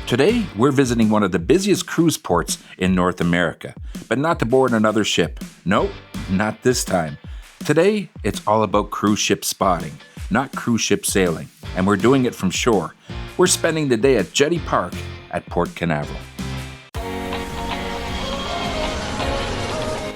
Today, we're visiting one of the busiest cruise ports in North America, but not to board another ship. Nope, not this time. Today, it's all about cruise ship spotting, not cruise ship sailing, and we're doing it from shore. We're spending the day at Jetty Park at Port Canaveral.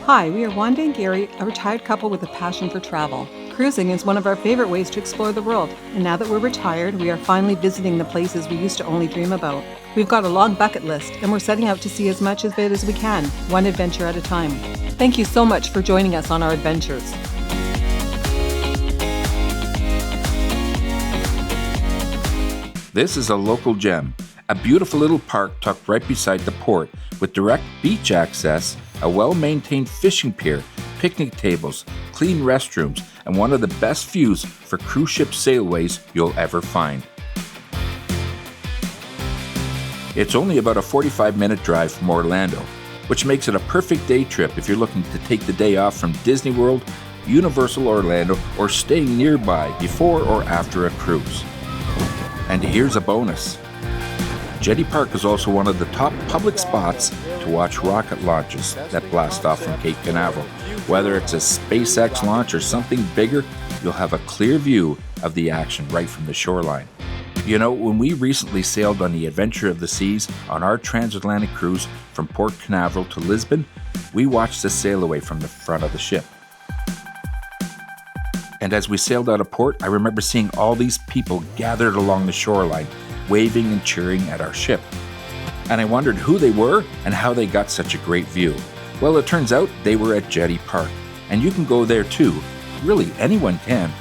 Hi, we are Wanda and Gary, a retired couple with a passion for travel. Cruising is one of our favorite ways to explore the world, and now that we're retired, we are finally visiting the places we used to only dream about. We've got a long bucket list, and we're setting out to see as much of it as we can, one adventure at a time. Thank you so much for joining us on our adventures. This is a local gem, a beautiful little park tucked right beside the port with direct beach access, a well-maintained fishing pier, picnic tables, clean restrooms, and one of the best views for cruise ship sailways you'll ever find. It's only about a 45-minute drive from Orlando, which makes it a perfect day trip if you're looking to take the day off from Disney World, Universal Orlando, or staying nearby before or after a cruise. And here's a bonus. Jetty Park is also one of the top public spots to watch rocket launches that blast off from Cape Canaveral. Whether it's a SpaceX launch or something bigger, you'll have a clear view of the action right from the shoreline. You know, when we recently sailed on the Adventure of the Seas on our transatlantic cruise from Port Canaveral to Lisbon, we watched the sail away from the front of the ship. And as we sailed out of port, I remember seeing all these people gathered along the shoreline, waving and cheering at our ship. And I wondered who they were and how they got such a great view. Well, it turns out they were at Jetty Park, and you can go there too. Really, anyone can.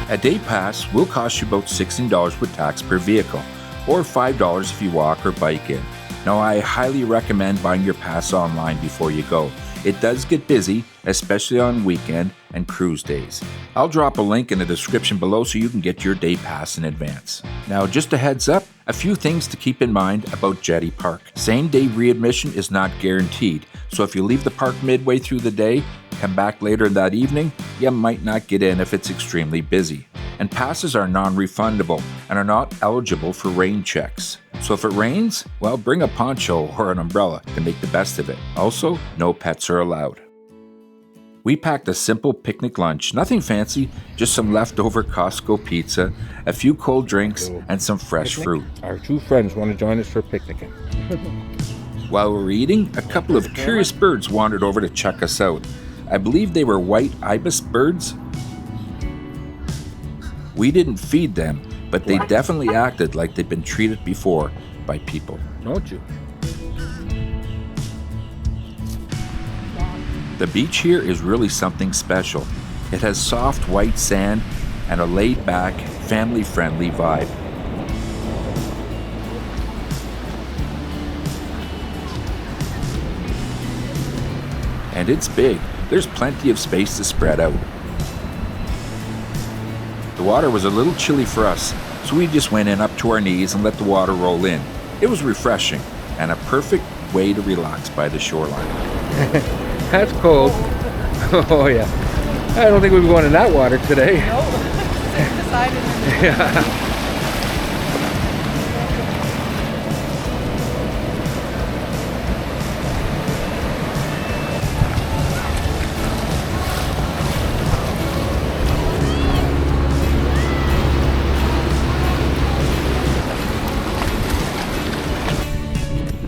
A day pass will cost you about $16 with tax per vehicle, or $5 if you walk or bike in. Now, I highly recommend buying your pass online before you go. It does get busy, especially on weekend and cruise days. I'll drop a link in the description below so you can get your day pass in advance. Now, just a heads up, a few things to keep in mind about Jetty Park. Same-day readmission is not guaranteed, so if you leave the park midway through the day, come back later that evening, you might not get in if it's extremely busy. And passes are non-refundable and are not eligible for rain checks. So if it rains, well, bring a poncho or an umbrella to make the best of it. Also, no pets are allowed. We packed a simple picnic lunch, nothing fancy, just some leftover Costco pizza, a few cold drinks, and some fresh fruit. Our two friends want to join us for picnicking. While we were eating, a couple of curious birds wandered over to check us out. I believe they were white ibis birds. We didn't feed them, but they definitely acted like they'd been treated before by people. Don't you? The beach here is really something special. It has soft white sand and a laid-back, family-friendly vibe. And it's big. There's plenty of space to spread out. The water was a little chilly for us, so we just went in up to our knees and let the water roll in. It was refreshing and a perfect way to relax by the shoreline. That's cold. Oh yeah. I don't think we'll be going in that water today. No, decided. Yeah.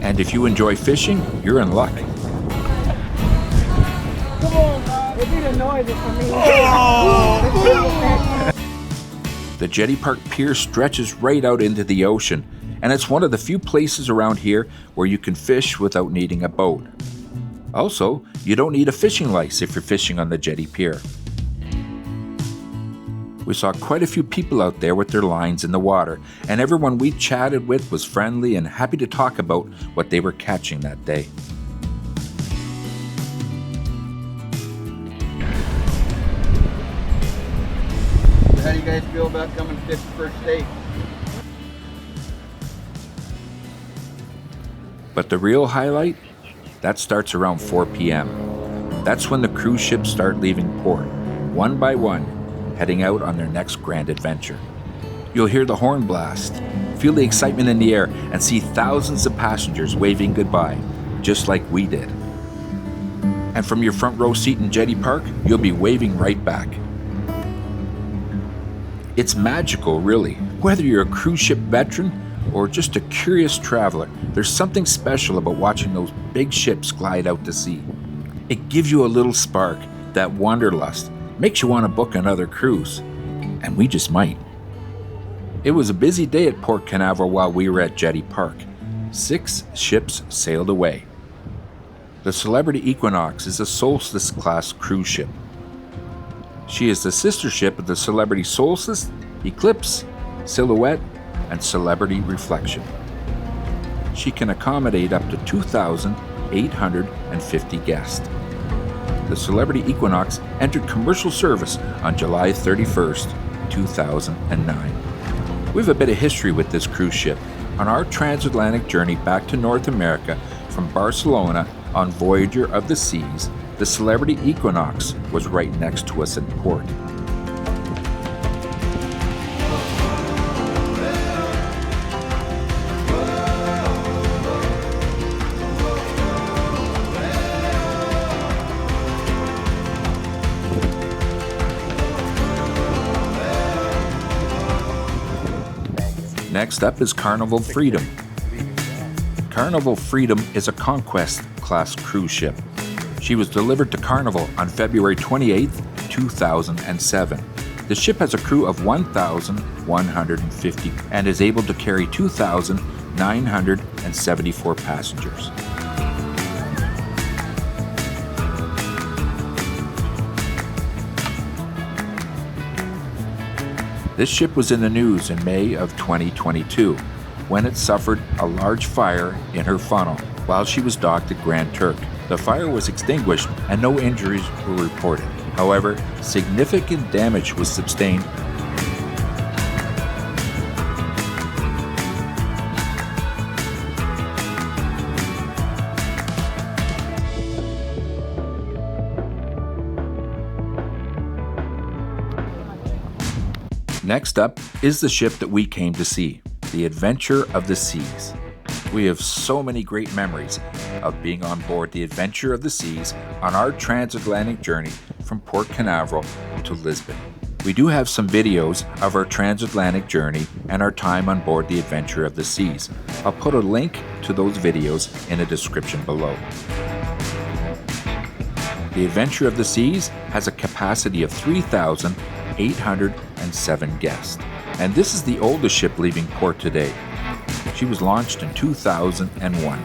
And if you enjoy fishing, you're in luck. Come on, guys. It didn't noise it for me. The Jetty Park pier stretches right out into the ocean, and it's one of the few places around here where you can fish without needing a boat. Also, you don't need a fishing license if you're fishing on the Jetty Pier. We saw quite a few people out there with their lines in the water, and everyone we chatted with was friendly and happy to talk about what they were catching that day. How do you guys feel about coming fish first date? But the real highlight, that starts around 4 p.m. That's when the cruise ships start leaving port, one by one, heading out on their next grand adventure. You'll hear the horn blast, feel the excitement in the air, and see thousands of passengers waving goodbye, just like we did. And from your front row seat in Jetty Park, you'll be waving right back. It's magical, really. Whether you're a cruise ship veteran or just a curious traveler, there's something special about watching those big ships glide out to sea. It gives you a little spark, that wanderlust, makes you want to book another cruise. And we just might. It was a busy day at Port Canaveral while we were at Jetty Park. 6 ships sailed away. The Celebrity Equinox is a Solstice-class cruise ship. She is the sister ship of the Celebrity Solstice, Eclipse, Silhouette, and Celebrity Reflection. She can accommodate up to 2,850 guests. The Celebrity Equinox entered commercial service on July 31st, 2009. We have a bit of history with this cruise ship. On our transatlantic journey back to North America from Barcelona on Voyager of the Seas, the Celebrity Equinox was right next to us in port. Next up is Carnival Freedom. Carnival Freedom is a Conquest-class cruise ship. She was delivered to Carnival on February 28, 2007. The ship has a crew of 1,150 and is able to carry 2,974 passengers. This ship was in the news in May of 2022 when it suffered a large fire in her funnel while she was docked at Grand Turk. The fire was extinguished and no injuries were reported. However, significant damage was sustained. Next up is the ship that we came to see, the Adventure of the Seas. We have so many great memories of being on board the Adventure of the Seas on our transatlantic journey from Port Canaveral to Lisbon. We do have some videos of our transatlantic journey and our time on board the Adventure of the Seas. I'll put a link to those videos in the description below. The Adventure of the Seas has a capacity of 3,807 guests, and this is the oldest ship leaving port today. She was launched in 2001.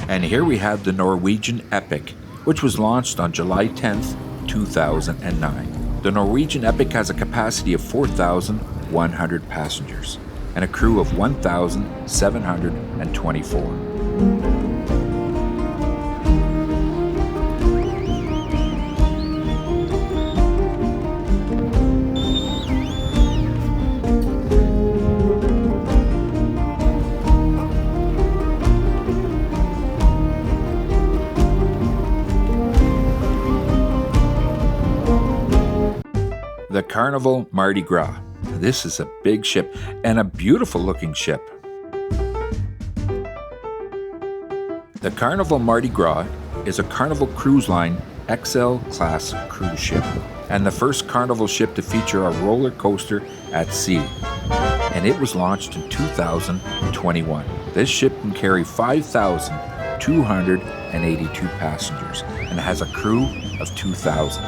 And here we have the Norwegian Epic, which was launched on July 10th, 2009. The Norwegian Epic has a capacity of 4,100 passengers and a crew of 1,724. The Carnival Mardi Gras. This is a big ship and a beautiful looking ship. The Carnival Mardi Gras is a Carnival Cruise Line XL class cruise ship and the first Carnival ship to feature a roller coaster at sea. And it was launched in 2021. This ship can carry 5,282 passengers and has a crew of 2,000.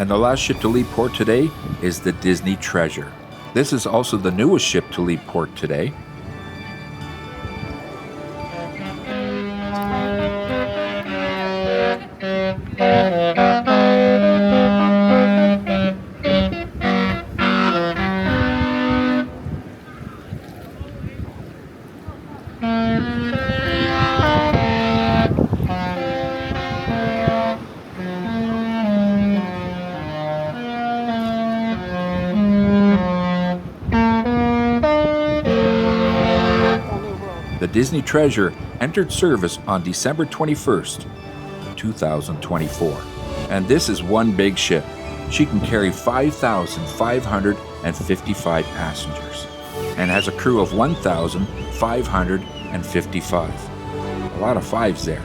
And the last ship to leave port today is the Disney Treasure. This is also the newest ship to leave port today. The Disney Treasure entered service on December 21st, 2024. And this is one big ship. She can carry 5,555 passengers and has a crew of 1,555. A lot of fives there.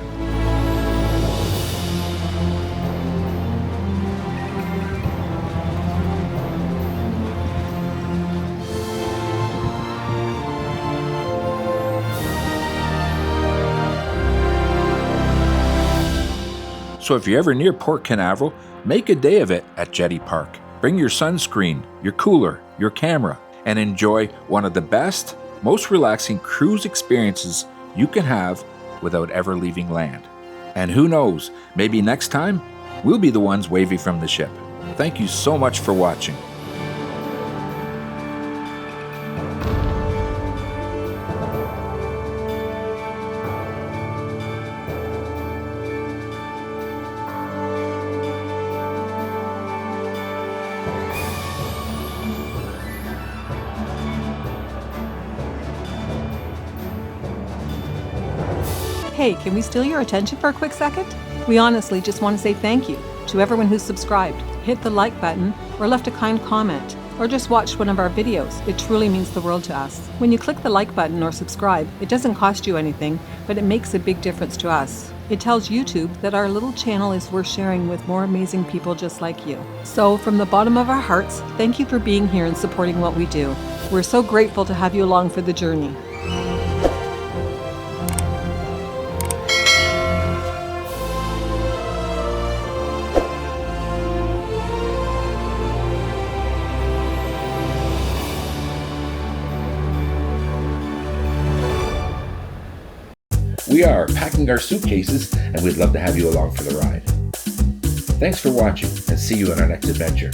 So if you're ever near Port Canaveral, make a day of it at Jetty Park. Bring your sunscreen, your cooler, your camera, and enjoy one of the best, most relaxing cruise experiences you can have without ever leaving land. And who knows, maybe next time, we'll be the ones waving from the ship. Thank you so much for watching. Hey, can we steal your attention for a quick second? We honestly just want to say thank you to everyone who's subscribed, hit the like button, or left a kind comment, or just watched one of our videos. It truly means the world to us. When you click the like button or subscribe, it doesn't cost you anything, but it makes a big difference to us. It tells YouTube that our little channel is worth sharing with more amazing people just like you. So, from the bottom of our hearts, thank you for being here and supporting what we do. We're so grateful to have you along for the journey. We are packing our suitcases, and we'd love to have you along for the ride. Thanks for watching, and see you on our next adventure.